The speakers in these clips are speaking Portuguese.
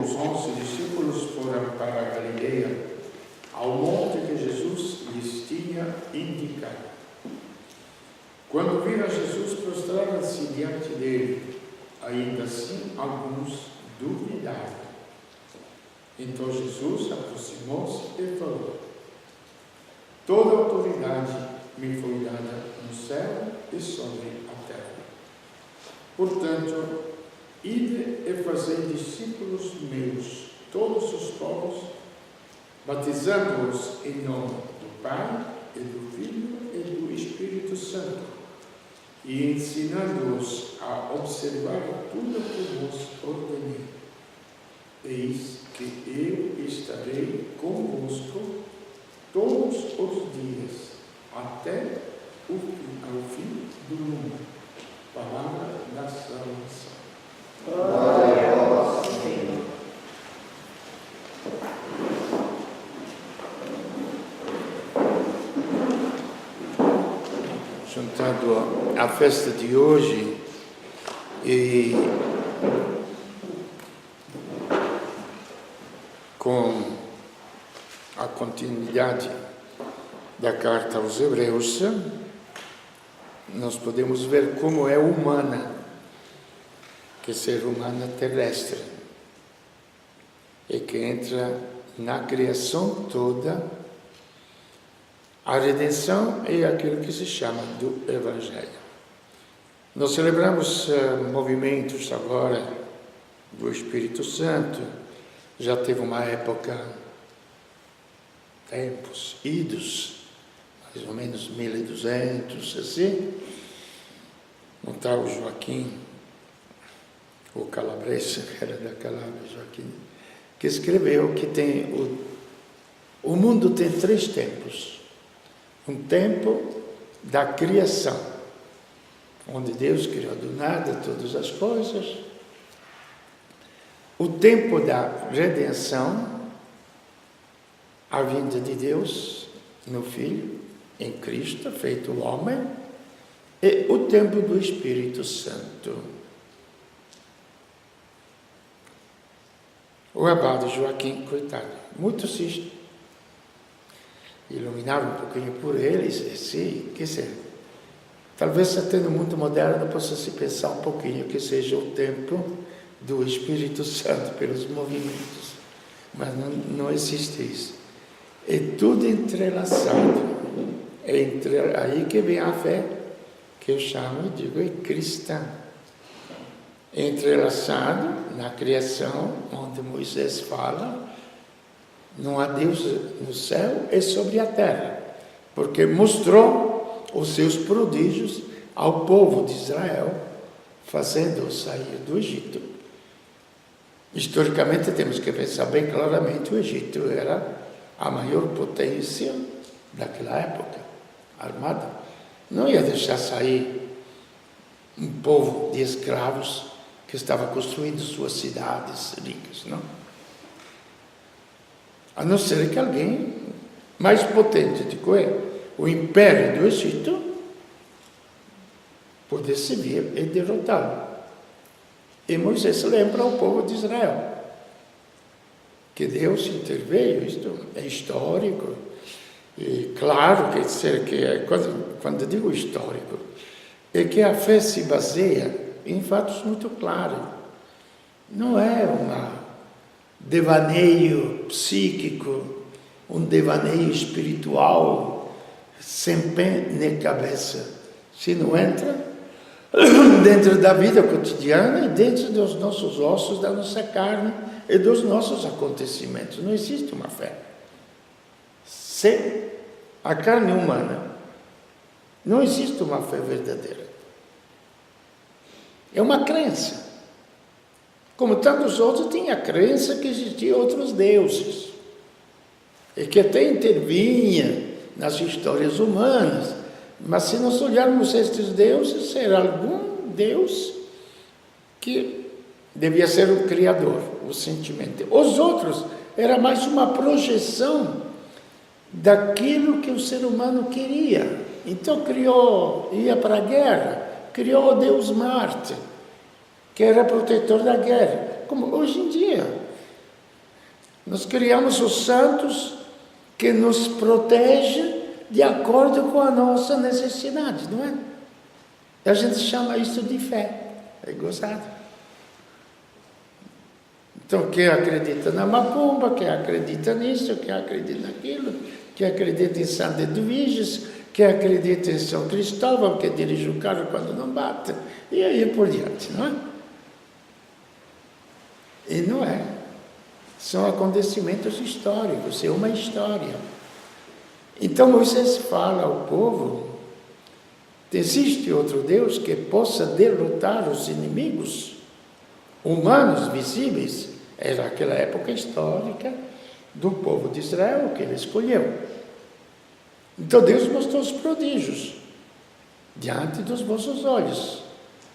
Os 11 discípulos foram para a Galileia, ao monte que Jesus lhes tinha indicado. Quando viram Jesus, prostraram-se diante dele. Ainda assim, alguns duvidavam. Então Jesus aproximou-se e falou: toda autoridade me foi dada no céu e sobre a terra. Portanto, ide e fazei discípulos meus, todos os povos, batizando-os em nome do Pai, e do Filho, e do Espírito Santo, e ensinando-os a observar tudo o que vos ordenei. Eis que eu estarei convosco todos os dias, até ao fim do mundo. Palavra da salvação. Glória a vós, Senhor. Juntado à festa de hoje e com a continuidade da carta aos Hebreus, nós podemos ver como é humana, que ser humana terrestre, e que entra na criação toda a redenção é aquilo que se chama do Evangelho. Nós celebramos movimentos agora do Espírito Santo. Já teve uma época, tempos idos, mais ou menos 1200, assim. Não está o Joaquim, o Calabrese, que era da Calabria, Joaquim, que escreveu que tem o mundo tem 3 tempos. Um tempo da criação, onde Deus criou do nada todas as coisas. O tempo da redenção, a vinda de Deus no Filho, em Cristo, feito homem, e o tempo do Espírito Santo. O abade Joaquim, coitado, muito se iluminava um pouquinho por eles, sim, quer dizer, talvez até no mundo moderno possa se pensar um pouquinho que seja o tempo do Espírito Santo pelos movimentos, mas não existe isso. É tudo entrelaçado, é aí que vem a fé, que eu chamo, digo, é cristã. É entrelaçado na criação, onde Moisés fala: não há Deus no céu e sobre a terra, porque mostrou os seus prodígios ao povo de Israel, fazendo-os sair do Egito. Historicamente, temos que pensar bem claramente: o Egito era a maior potência daquela época, armada. Não ia deixar sair um povo de escravos que estava construindo suas cidades ricas, não? A não ser que alguém mais potente do que o império do Egito pudesse vir e derrotá-lo. E Moisés lembra ao povo de Israel que Deus interveio. Isto é histórico. E claro, quer dizer que quando digo histórico, é que a fé se baseia em fatos muito claros. Não é devaneio psíquico, um devaneio espiritual, sem pé nem cabeça. Se não entra dentro da vida cotidiana e dentro dos nossos ossos, da nossa carne e dos nossos acontecimentos. Não existe uma fé sem a carne humana. Não existe uma fé verdadeira. É uma crença. Como tantos outros, tinha a crença que existiam outros deuses, e que até intervinha nas histórias humanas, mas se nós olharmos estes deuses, será algum Deus que devia ser o Criador, o sentimento. Os outros era mais uma projeção daquilo que o ser humano queria. Então ia para a guerra, criou o Deus Marte, que era protetor da guerra, como hoje em dia. Nós criamos os santos que nos protegem de acordo com a nossa necessidade, não é? E a gente chama isso de fé. É gozado. Então, quem acredita na macumba, quem acredita nisso, quem acredita naquilo, quem acredita em São Edviges, quem acredita em São Cristóvão, que dirige o carro quando não bate, e aí por diante, não é? E não é. São acontecimentos históricos, é uma história. Então Moisés fala ao povo: existe outro Deus que possa derrotar os inimigos humanos visíveis? Era aquela época histórica do povo de Israel que ele escolheu. Então Deus mostrou os prodígios diante dos vossos olhos.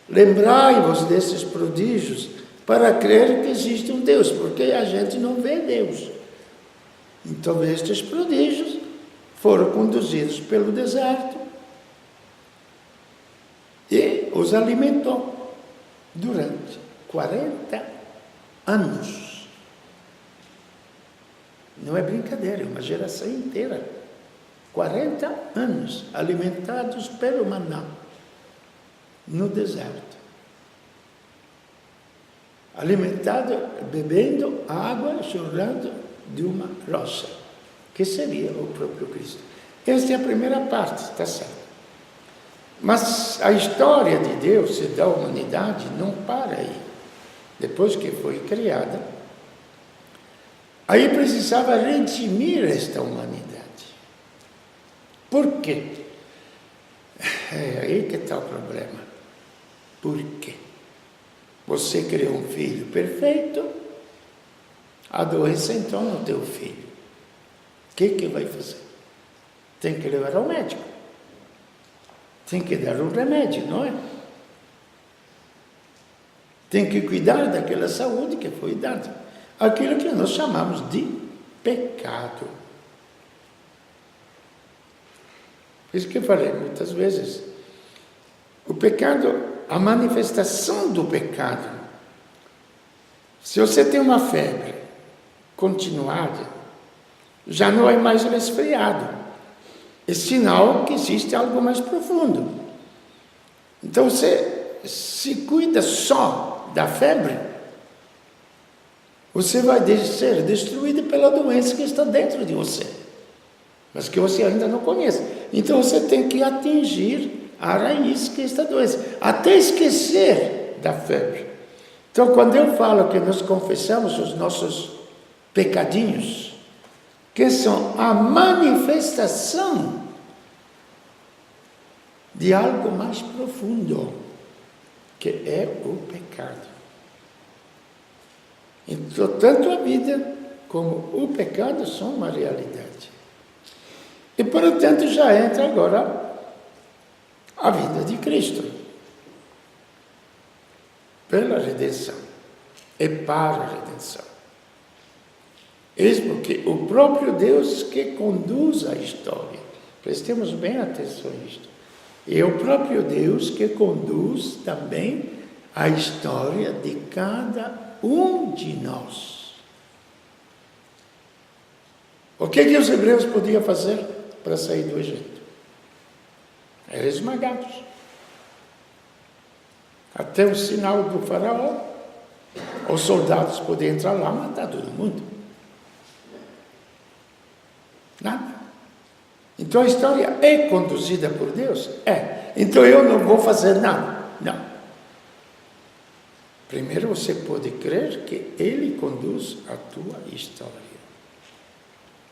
Lembrai-vos desses prodígios para crer que existe um Deus, porque a gente não vê Deus. Então estes prodígios foram conduzidos pelo deserto e os alimentou durante 40 anos. Não é brincadeira, é uma geração inteira. 40 anos alimentados pelo maná no deserto. Alimentado, bebendo água jorrando de uma rocha, que seria o próprio Cristo. Esta é a primeira parte, está certo. Mas a história de Deus e da humanidade não para aí. Depois que foi criada, aí precisava redimir esta humanidade. Por quê? É aí que está o problema. Por quê? Você criou um filho perfeito, a doença entrou no teu filho. O que vai fazer? Tem que levar ao médico. Tem que dar um remédio, não é? Tem que cuidar daquela saúde que foi dada. Aquilo que nós chamamos de pecado. Isso que eu falei muitas vezes. O pecado, a manifestação do pecado. Se você tem uma febre continuada, já não é mais resfriado. É sinal que existe algo mais profundo. Então você se cuida só da febre, você vai ser destruído pela doença que está dentro de você, mas que você ainda não conhece. Então você tem que atingir a raiz que é esta doença, até esquecer da febre. Então quando eu falo que nós confessamos os nossos pecadinhos, que são a manifestação de algo mais profundo, que é o pecado. Então, tanto a vida como o pecado são uma realidade. E, portanto, já entra agora a vida de Cristo, pela redenção e para a redenção. Eis porque o próprio Deus que conduz a história, prestemos bem atenção a isto, é o próprio Deus que conduz também a história de cada um de nós. O que os hebreus podiam fazer para sair do Egito? Eram esmagados. Até o sinal do faraó, os soldados podiam entrar lá e matar todo mundo. Nada. Então a história é conduzida por Deus? É. Então eu não vou fazer nada. Não. Primeiro você pode crer que Ele conduz a tua história.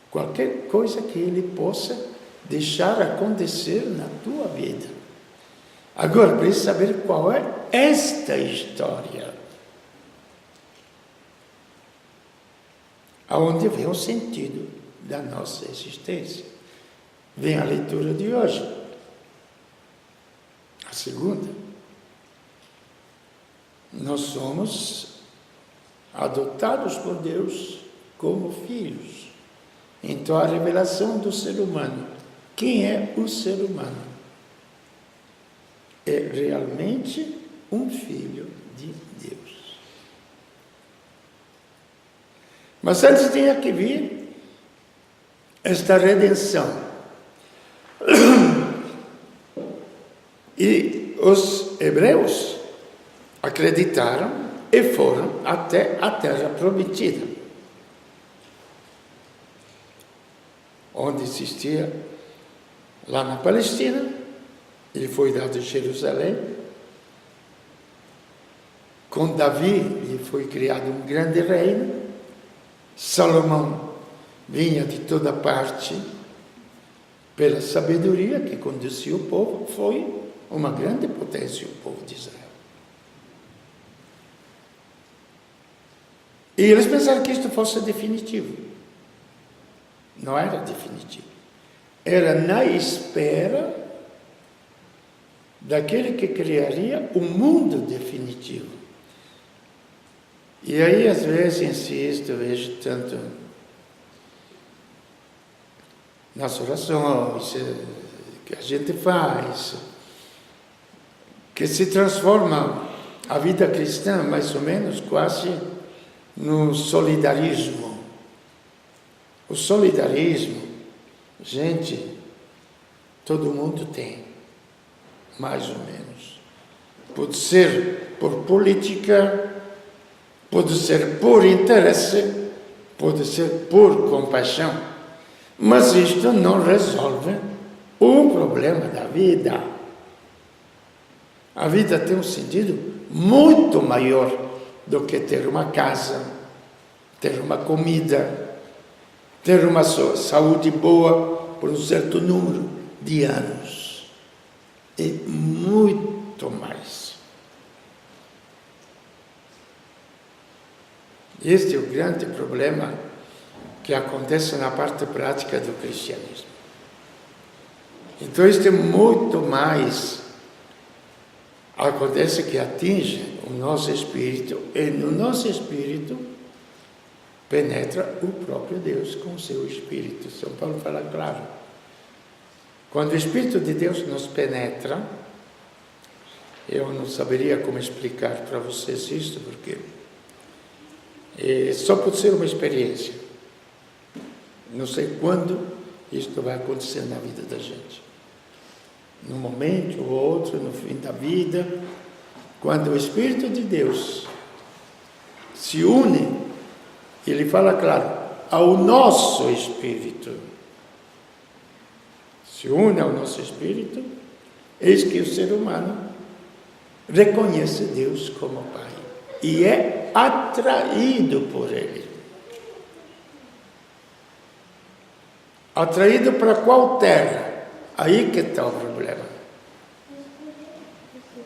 Qualquer coisa que Ele possa deixar acontecer na tua vida. Agora, precisa saber qual é esta história. Aonde vem o sentido da nossa existência. Vem a leitura de hoje. A segunda. Nós somos adotados por Deus como filhos. Então, a revelação do ser humano. Quem é o ser humano? É realmente um filho de Deus. Mas antes tinha que vir esta redenção. E os hebreus acreditaram e foram até a terra prometida, onde existia lá na Palestina. Ele foi dado em Jerusalém. Com Davi, ele foi criado um grande reino. Salomão vinha de toda parte pela sabedoria que conduziu o povo. Foi uma grande potência o povo de Israel. E eles pensaram que isto fosse definitivo. Não era definitivo. Era na espera daquele que criaria o mundo definitivo. E aí, às vezes, insisto, vejo tanto nas orações que a gente faz, que se transforma a vida cristã, mais ou menos, quase no solidarismo. O solidarismo, gente, todo mundo tem, mais ou menos. Pode ser por política, pode ser por interesse, pode ser por compaixão, mas isto não resolve o problema da vida. A vida tem um sentido muito maior do que ter uma casa, ter uma comida, ter uma saúde boa por um certo número de anos. E muito mais. Este é o grande problema que acontece na parte prática do cristianismo. Então, isto é muito mais. Acontece que atinge o nosso espírito, e no nosso espírito penetra o próprio Deus com o seu espírito. São Paulo fala claro. Quando o Espírito de Deus nos penetra, eu não saberia como explicar para vocês isso, porque só pode ser uma experiência. Não sei quando isto vai acontecer na vida da gente. Num momento ou outro, no fim da vida, quando o Espírito de Deus se une, ele fala claro, ao nosso espírito. Se une ao nosso espírito, eis que o ser humano reconhece Deus como Pai e é atraído por Ele. Atraído para qual terra? Aí que está o problema.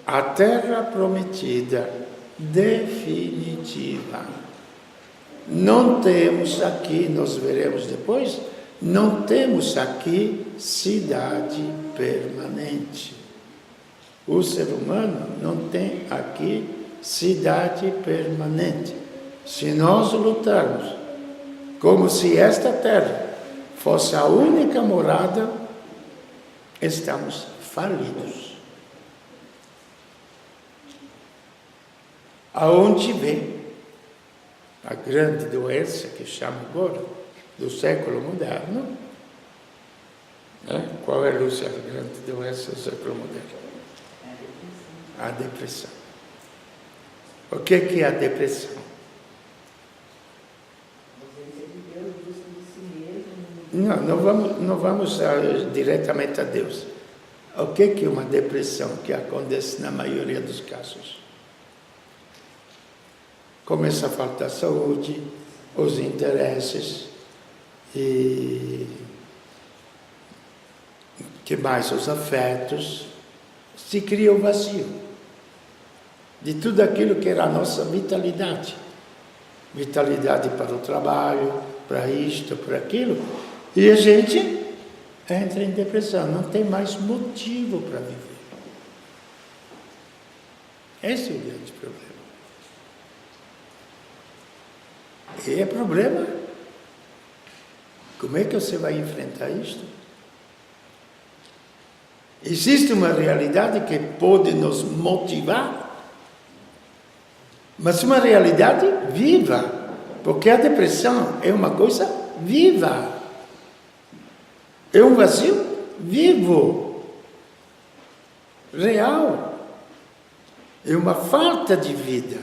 A terra prometida, definitiva. Não temos aqui, nós veremos depois, não temos aqui cidade permanente. O ser humano não tem aqui cidade permanente. Se nós lutarmos como se esta terra fosse a única morada, estamos falidos. Aonde vem a grande doença que chama agora do século moderno? Qual é, Lúcia, a grande doença do século moderno? A depressão. O que é a depressão? Não vamos diretamente a Deus. O que é uma depressão que acontece na maioria dos casos? Começa a faltar saúde, os interesses, e que mais? Os afetos. Se cria o vazio de tudo aquilo que era a nossa vitalidade. Vitalidade para o trabalho, para isto, para aquilo. E a gente entra em depressão, não tem mais motivo para viver. Esse é o grande problema. E é problema. Como é que você vai enfrentar isto? Existe uma realidade que pode nos motivar, mas uma realidade viva. Porque a depressão é uma coisa viva. É um vazio vivo, real. É uma falta de vida,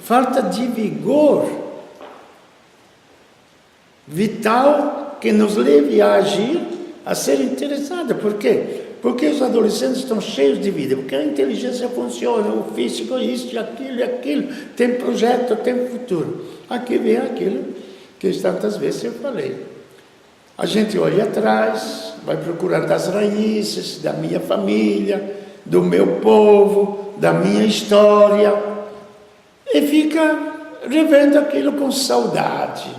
falta de vigor vital que nos leve a agir, a ser interessada. Por quê? Porque os adolescentes estão cheios de vida, porque a inteligência funciona, o físico, isso, aquilo, tem projeto, tem futuro. Aqui vem aquilo que tantas vezes eu falei. A gente olha atrás, vai procurando as raízes da minha família, do meu povo, da minha história, e fica revendo aquilo com saudade.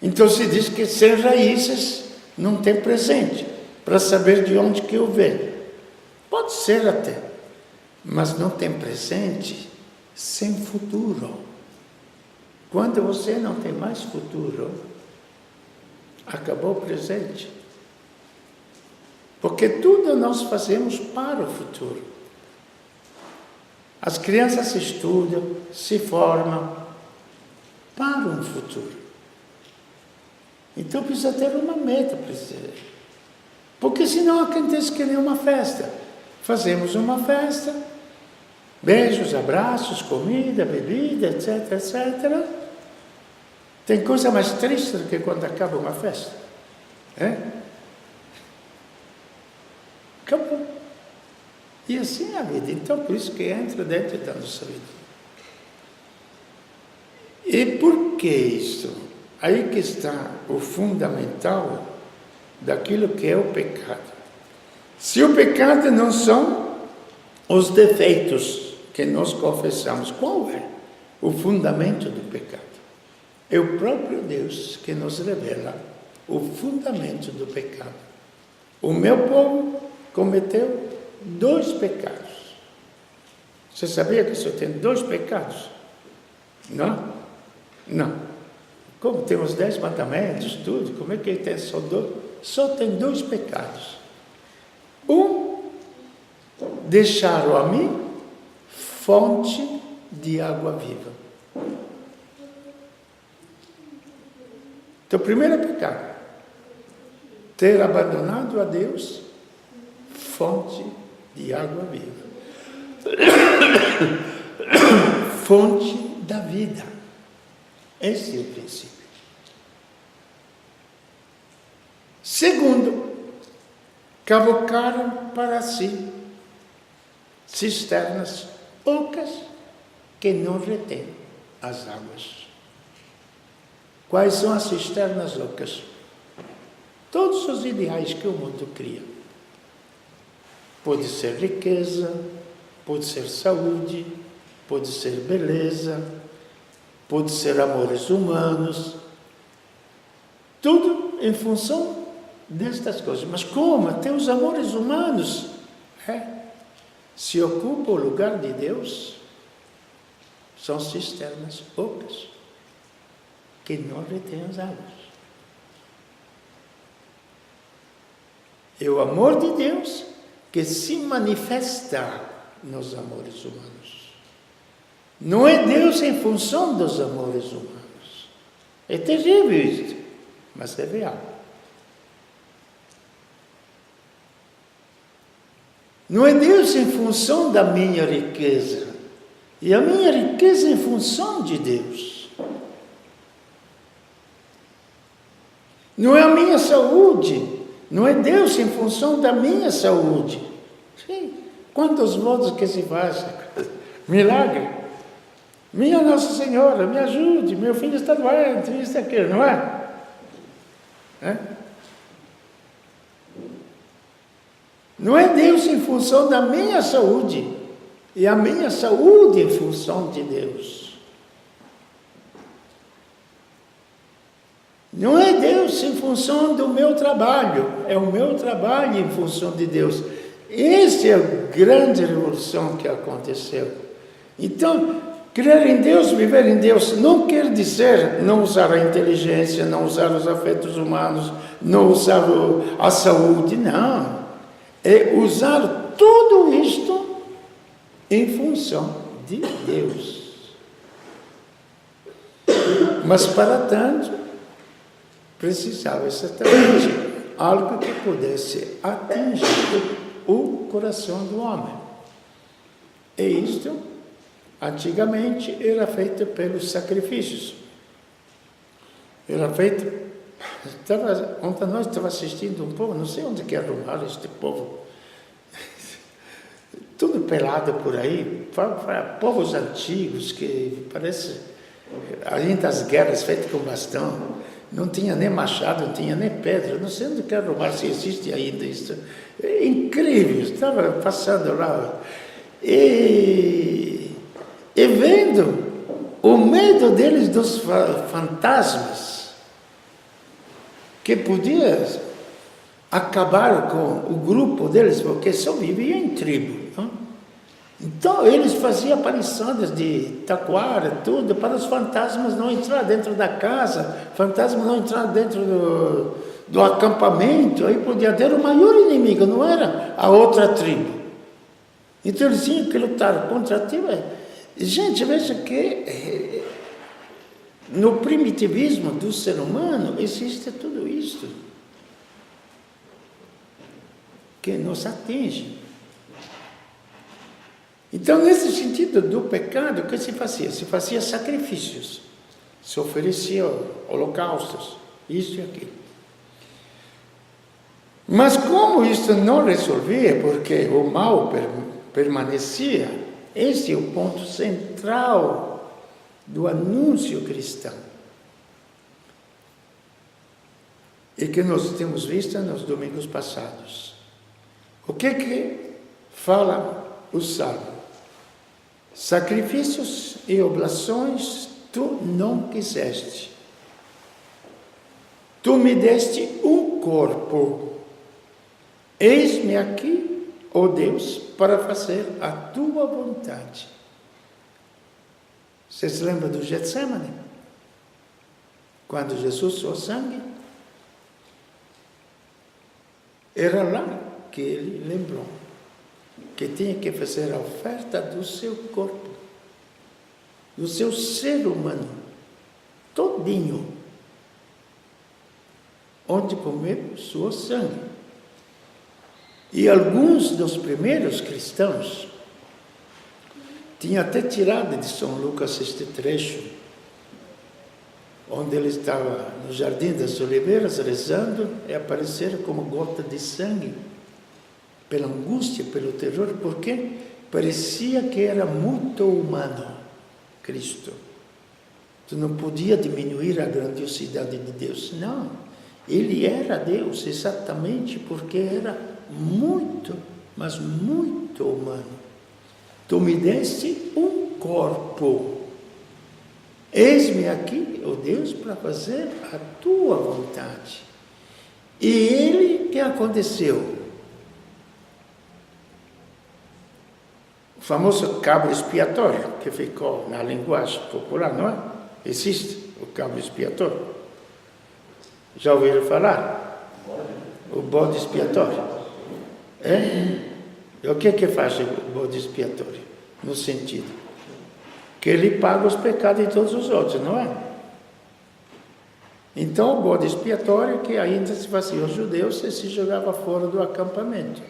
Então se diz que sem raízes não tem presente, para saber de onde que eu venho. Pode ser até, mas não tem presente sem futuro. Quando você não tem mais futuro, acabou o presente. Porque tudo nós fazemos para o futuro. As crianças estudam, se formam para um futuro. Então precisa ter uma meta, porque senão acontece que nem uma festa. Fazemos uma festa, beijos, abraços, comida, bebida, etc, etc. Tem coisa mais triste do que quando acaba uma festa. Acabou. E assim é a vida. Então por isso que entra dentro da nossa vida. E por que isso? Aí que está o fundamental daquilo que é o pecado. Se o pecado não são os defeitos que nós confessamos, qual é o fundamento do pecado? É o próprio Deus que nos revela o fundamento do pecado. O meu povo cometeu 2 pecados. Você sabia que só tem 2 pecados? Não? Não. Como tem os 10 mandamentos, tudo, como é que ele tem só 2? Só tem 2 pecados. Deixaram a mim fonte de água viva. Então, o primeiro pecado, ter abandonado a Deus, fonte de água viva. Fonte da vida. Esse é o princípio. Segundo, cavocaram para si cisternas ocas que não retêm as águas. Quais são as cisternas ocas? Todos os ideais que o mundo cria. Pode ser riqueza, pode ser saúde, pode ser beleza, pode ser amores humanos, tudo em função destas coisas. Mas como até os amores humanos se ocupam o lugar de Deus, são cisternas ocas que não retêm as águas. É o amor de Deus que se manifesta nos amores humanos. Não é Deus em função dos amores humanos. É terrível isso, mas é real. Não é Deus em função da minha riqueza, e a minha riqueza em função de Deus. Não é a minha saúde, não é Deus em função da minha saúde. Sim, quantos votos que se fazem? Milagre. Minha Nossa Senhora, me ajude, meu filho está doente, isso e aquilo, não é? Não é Deus em função da minha saúde, e a minha saúde em função de Deus. Não é Deus em função do meu trabalho, é o meu trabalho em função de Deus. Essa é a grande revolução que aconteceu. Então, crer em Deus, viver em Deus, não quer dizer não usar a inteligência, não usar os afetos humanos, não usar a saúde, não. É usar tudo isto em função de Deus. Mas para tanto, precisava exatamente algo que pudesse atingir o coração do homem. E isto, antigamente, era feito pelos sacrifícios. Era feito... Ontem nós estávamos assistindo um povo, não sei onde que arrumaram este povo. Tudo pelado por aí, povos antigos que parece ainda as guerras feitas com bastão, não tinha nem machado, não tinha nem pedra, não sei onde que arrumar, se existe ainda isso. É incrível, estava passando lá e vendo o medo deles dos fantasmas, que podia acabar com o grupo deles, porque só vivia em tribo. Não? Então, eles faziam aparições de taquara, tudo, para os fantasmas não entrar dentro da casa, fantasmas não entrar dentro do acampamento, aí podia ter o maior inimigo, não era a outra tribo. Então, eles tinham que lutar contra a tribo. Gente, veja que no primitivismo do ser humano existe tudo isso que nos atinge. Então, nesse sentido do pecado, o que se fazia? Se fazia sacrifícios, se oferecia holocaustos, isso e aquilo. Mas como isso não resolvia, porque o mal permanecia, esse é o ponto central do anúncio cristão. E que nós temos visto nos domingos passados. O que fala o Salmo? Sacrifícios e oblações tu não quiseste. Tu me deste um corpo. Eis-me aqui, ó Deus, para fazer a tua vontade. Você se lembra do Getsemane? Quando Jesus suou sangue? Era lá que ele lembrou que tinha que fazer a oferta do seu corpo, do seu ser humano, todinho, onde comeu suo sangue. E alguns dos primeiros cristãos tinham até tirado de São Lucas este trecho, onde ele estava no Jardim das Oliveiras rezando e apareceram como gota de sangue, pela angústia, pelo terror, porque parecia que era muito humano, Cristo. Tu não podia diminuir a grandiosidade de Deus, não. Ele era Deus exatamente porque era muito, mas muito humano. Tu me deste um corpo. Eis-me aqui, ó Deus, para fazer a tua vontade. E ele, o que aconteceu? O famoso cabo expiatório, que ficou na linguagem popular, não é? Existe o cabo expiatório. Já ouviram falar? O bode expiatório. É? E o que faz o bode expiatório? No sentido que ele paga os pecados de todos os outros, não é? Então, o bode expiatório que ainda se fazia aos judeus e se jogava fora do acampamento.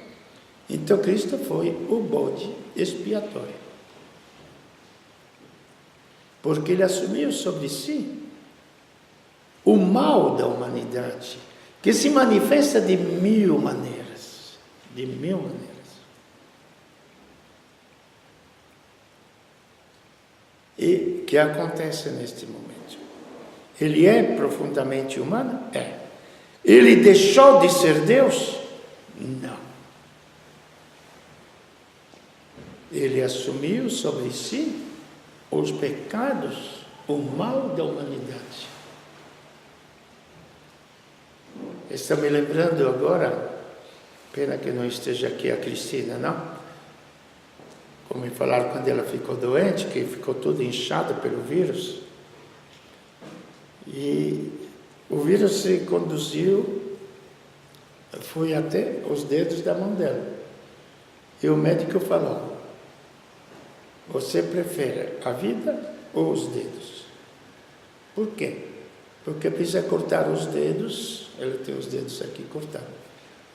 Então, Cristo foi o bode expiatório. Porque ele assumiu sobre si o mal da humanidade, que se manifesta de mil maneiras. De mil maneiras. E que acontece neste momento? Ele é profundamente humano? É. Ele deixou de ser Deus? Não. Ele assumiu sobre si os pecados, o mal da humanidade. Está me lembrando agora, pena que não esteja aqui a Cristina, não? Como me falaram quando ela ficou doente, que ficou toda inchada pelo vírus. E o vírus se conduziu, foi até os dedos da mão dela. E o médico falou: você prefere a vida ou os dedos? Por quê? Porque precisa cortar os dedos, ela tem os dedos aqui cortados.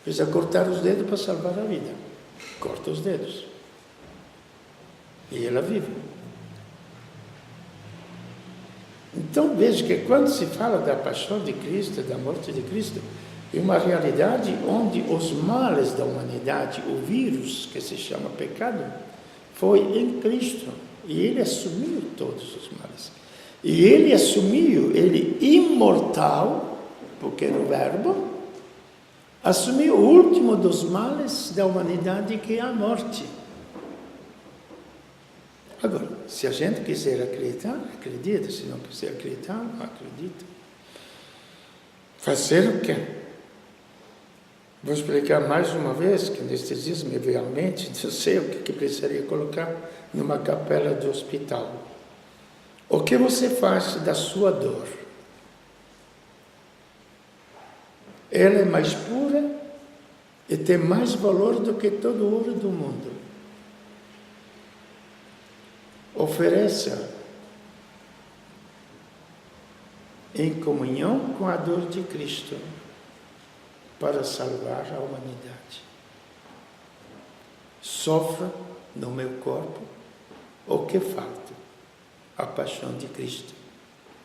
Precisa cortar os dedos para salvar a vida. Corta os dedos. E ela vive. Então veja que quando se fala da paixão de Cristo, da morte de Cristo, é uma realidade onde os males da humanidade, o vírus que se chama pecado, foi em Cristo. E ele assumiu todos os males. E ele assumiu, ele imortal, porque era o verbo, assumiu o último dos males da humanidade, que é a morte. Agora, se a gente quiser acreditar, acredita. Se não quiser acreditar, não acredita. Fazer o quê? Vou explicar mais uma vez, que nestes dias me veio à mente, não sei o que precisaria colocar numa capela de hospital. O que você faz da sua dor? Ela é mais pura e tem mais valor do que todo o ouro do mundo. Ofereça em comunhão com a dor de Cristo para salvar a humanidade. Sofra no meu corpo o que falta, a paixão de Cristo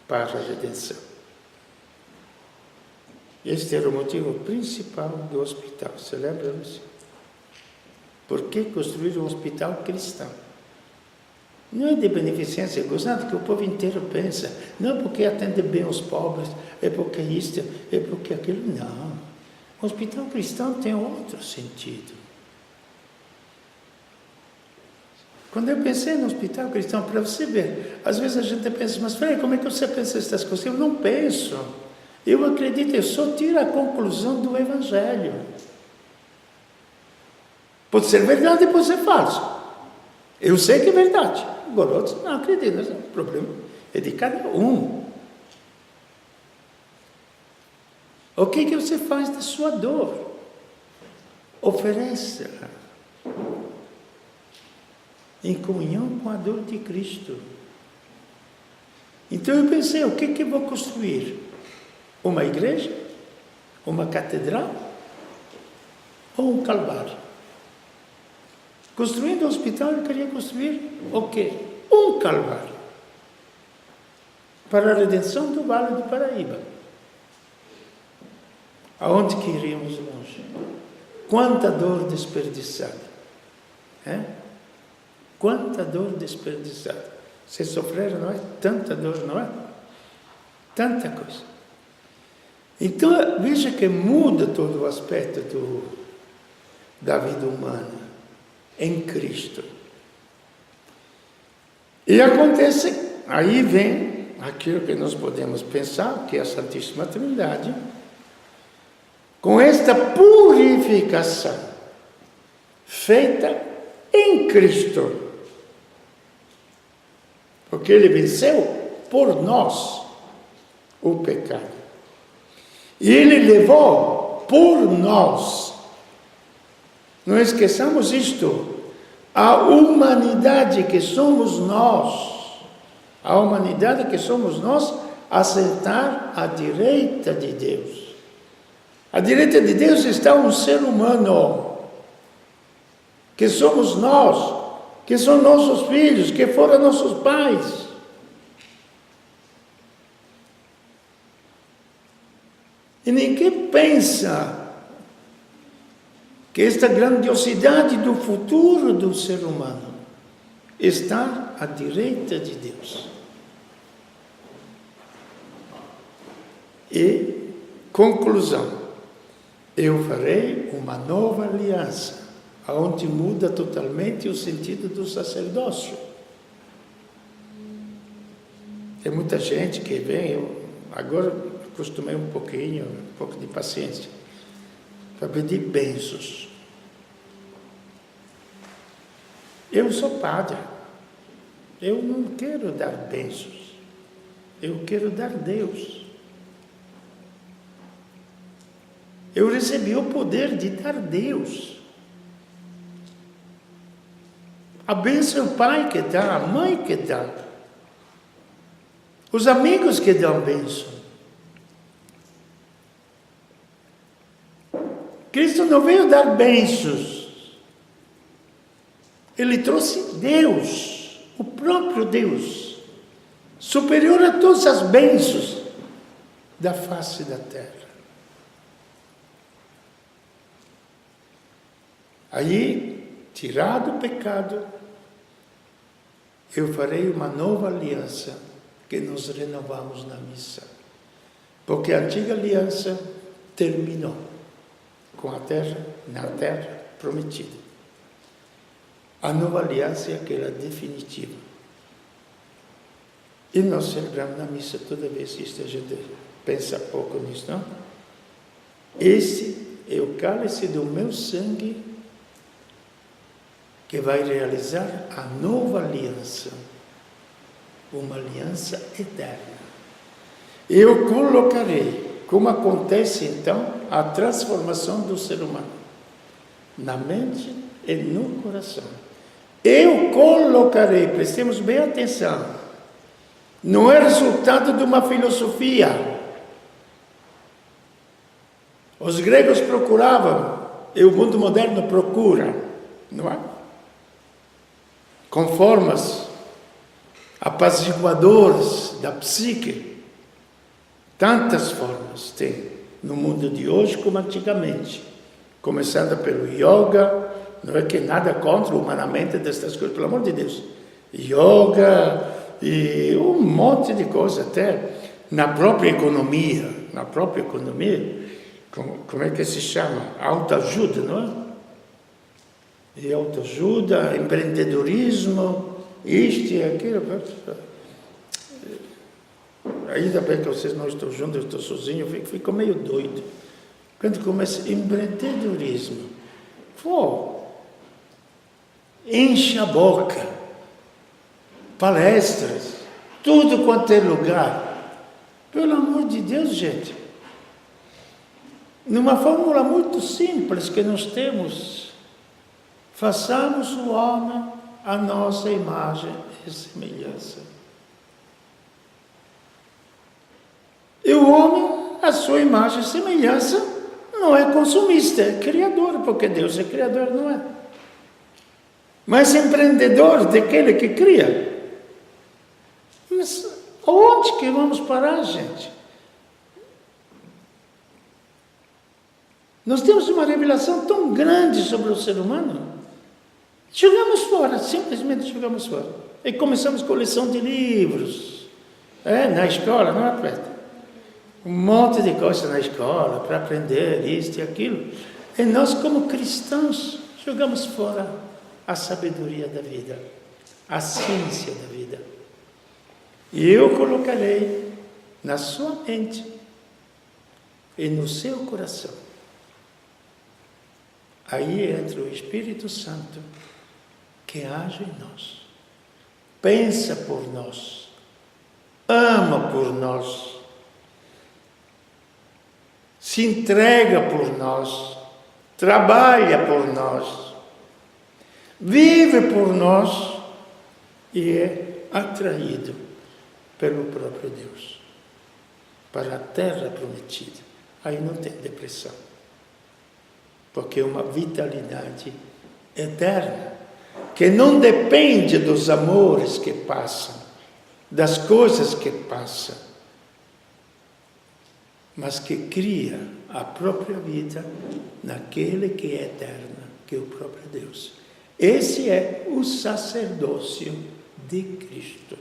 para a redenção. Este era o motivo principal do hospital, se lembram-se? Por que construir um hospital cristão? Não é de beneficência, gozado que o povo inteiro pensa, não é porque atende bem os pobres, é porque isto, é porque aquilo, não. O hospital cristão tem outro sentido. Quando eu pensei no hospital cristão, para você ver, às vezes a gente pensa, mas peraí, como é que você pensa essas coisas? Eu não penso. Eu acredito, eu só tiro a conclusão do Evangelho. Pode ser verdade, pode ser falso. Eu sei que é verdade. Agora outros não acreditam. O problema é de cada um. O que você faz da sua dor? Ofereça em comunhão com a dor de Cristo. Então eu pensei, o que eu vou construir? Uma igreja? Uma catedral? Ou um calvário? Construindo um hospital, eu queria construir o quê? Um calvário. Para a redenção do Vale do Paraíba. Aonde que iríamos longe? Quanta dor desperdiçada. Quanta dor desperdiçada. Vocês sofreram, não é? Tanta dor, não é? Tanta coisa. Então, veja que muda todo o aspecto da vida humana em Cristo. E acontece, aí vem aquilo que nós podemos pensar, que é a Santíssima Trindade, com esta purificação feita em Cristo. Porque Ele venceu por nós o pecado. E Ele levou por nós. Não esqueçamos isto. A humanidade que somos nós, a humanidade que somos nós, a sentar à direita de Deus. À direita de Deus está um ser humano, que somos nós, que são nossos filhos, que foram nossos pais. E ninguém pensa que esta grandiosidade do futuro do ser humano está à direita de Deus. E, conclusão, eu farei uma nova aliança, onde muda totalmente o sentido do sacerdócio. Tem muita gente que vem, eu agora acostumei um pouco de paciência, para pedir bênçãos. Eu sou padre, eu não quero dar bênçãos, eu quero dar Deus. Eu recebi o poder de dar Deus. A bênção é o pai que dá, a mãe que dá. Os amigos que dão bênção. Cristo não veio dar bênçãos. Ele trouxe Deus, o próprio Deus, superior a todas as bênçãos da face da terra. Aí, tirado o pecado, eu farei uma nova aliança que nos renovamos na missa. Porque a antiga aliança terminou com a terra, na terra prometida. A nova aliança é aquela definitiva. E nós celebramos na missa toda vez que a gente pensa pouco nisso, não? Esse é o cálice do meu sangue que vai realizar a nova aliança, uma aliança eterna. Eu colocarei, como acontece então, a transformação do ser humano, na mente e no coração. Eu colocarei, prestemos bem atenção, não é resultado de uma filosofia. Os gregos procuravam, e o mundo moderno procura, não é? Com formas apaziguadoras da psique. Tantas formas tem no mundo de hoje como antigamente. Começando pelo yoga, não é que nada contra humanamente destas coisas, pelo amor de Deus. Yoga e um monte de coisas até na própria economia. Como é que se chama? Autoajuda, não é? E autoajuda, empreendedorismo, isto e aquilo. Ainda bem que vocês não estão juntos, eu estou sozinho, eu fico meio doido. Quando começa empreendedorismo, enche a boca, palestras, tudo quanto é lugar. Pelo amor de Deus, gente. Numa fórmula muito simples que nós temos, façamos o homem a nossa imagem e semelhança. E o homem, a sua imagem e semelhança, não é consumista, é criador, porque Deus é criador, não é? Mas empreendedor daquele que cria. Mas aonde que vamos parar, gente? Nós temos uma revelação tão grande sobre o ser humano. Jogamos fora, simplesmente jogamos fora. E começamos com coleção de livros. Na escola, não é? Um monte de coisas na escola para aprender isto e aquilo. E nós, como cristãos, jogamos fora a sabedoria da vida, a ciência da vida. E eu colocarei na sua mente e no seu coração. Aí entra o Espírito Santo que age em nós, pensa por nós, ama por nós, se entrega por nós, trabalha por nós, vive por nós e é atraído pelo próprio Deus para a terra prometida. Aí não tem depressão, porque é uma vitalidade eterna, que não depende dos amores que passam, das coisas que passam, mas que cria a própria vida naquele que é eterno, que é o próprio Deus. Esse é o sacerdócio de Cristo.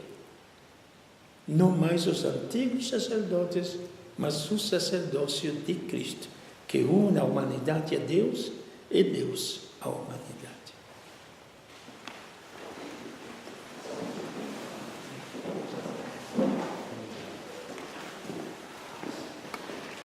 Não mais os antigos sacerdotes, mas o sacerdócio de Cristo, que une a humanidade a Deus e Deus à humanidade.